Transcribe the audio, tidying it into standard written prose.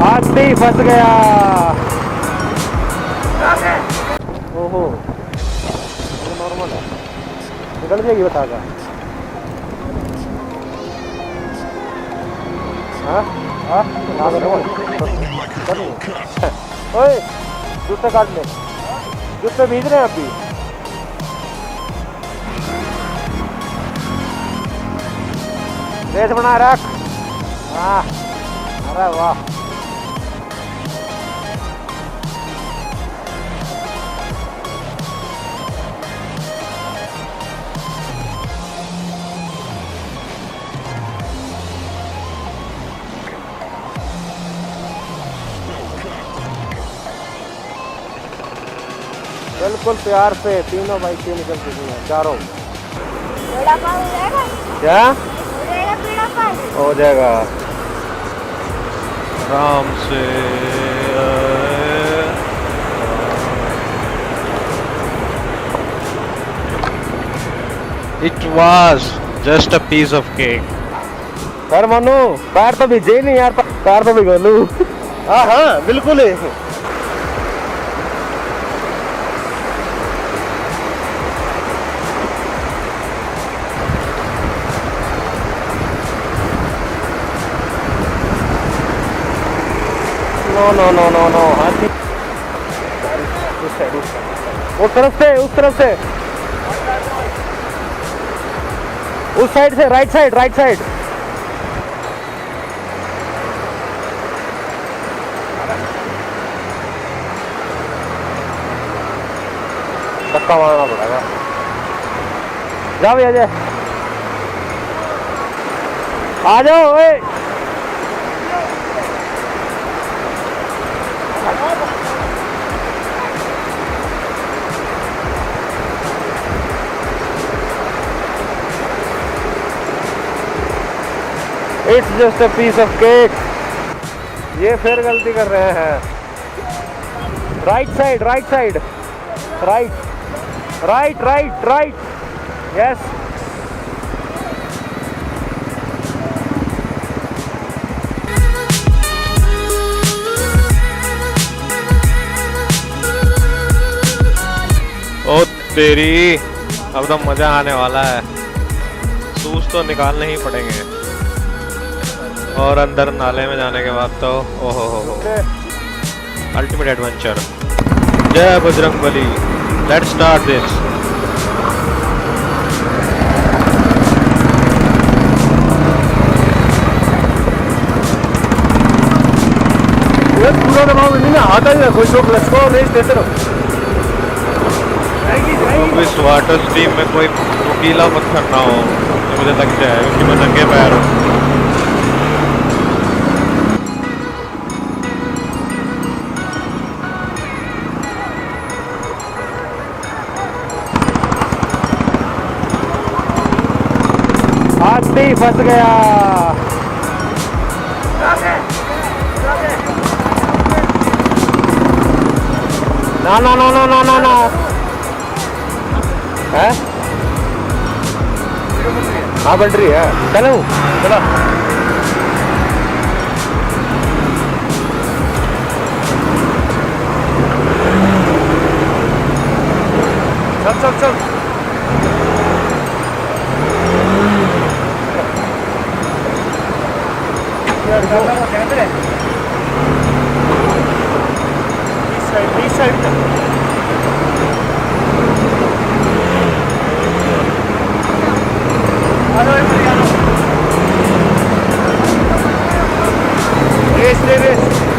हाथी फंस गया। ओहो नॉर्मल है, निकल जाएगी बता का। ओए जूते काट ले, जूते भीग रहे हैं अभी। रेस बना रख। हाँ अरे वाह। बिल्कुल प्यार से तीनों बाइकें निकल चुकी हैं, चारों। पेड़ा पार हो जाएगा क्या? हो जाएगा पेड़ा पार? हो जाएगा आराम से। It was just a piece of cake. Sir Manu पैर तो भिजे नहीं यार, पैर तो भिगो लूं। हाँ हाँ बिल्कुल है। No no no no no हाथी उस साइड, उस तरफ से, उस तरफ से, उस साइड से, राइट साइड, राइट साइड। धक्का मारना पड़ेगा। जाओ भैया जा, आ जाओ। ओए it's just a piece of cake. ये फिर गलती कर रहे हैं। Right side, right side, right right right right, yes. ओ तेरी, अब तो मजा आने वाला है। शूज तो निकालने ही पड़ेंगे, और अंदर नाले में जाने के बाद तो ओहो हो अल्टीमेट एडवेंचर। जय बजरंगबली, लेट्स स्टार्ट दिस। ये पूरा दबाव नहीं ना आता है, कोई लोग लस्को रेस देते रहो। इस वाटर स्ट्रीम में कोई नुकीला पत्थर ना हो जो मुझे लग जाए, क्योंकि मैं नंगे पैर हूँ। हाथी फंस गया। ना ना ना ना ना ना ना है। हाँ बन रही है, चलो चलो। चल चल चल। इस साइड रेस रेस।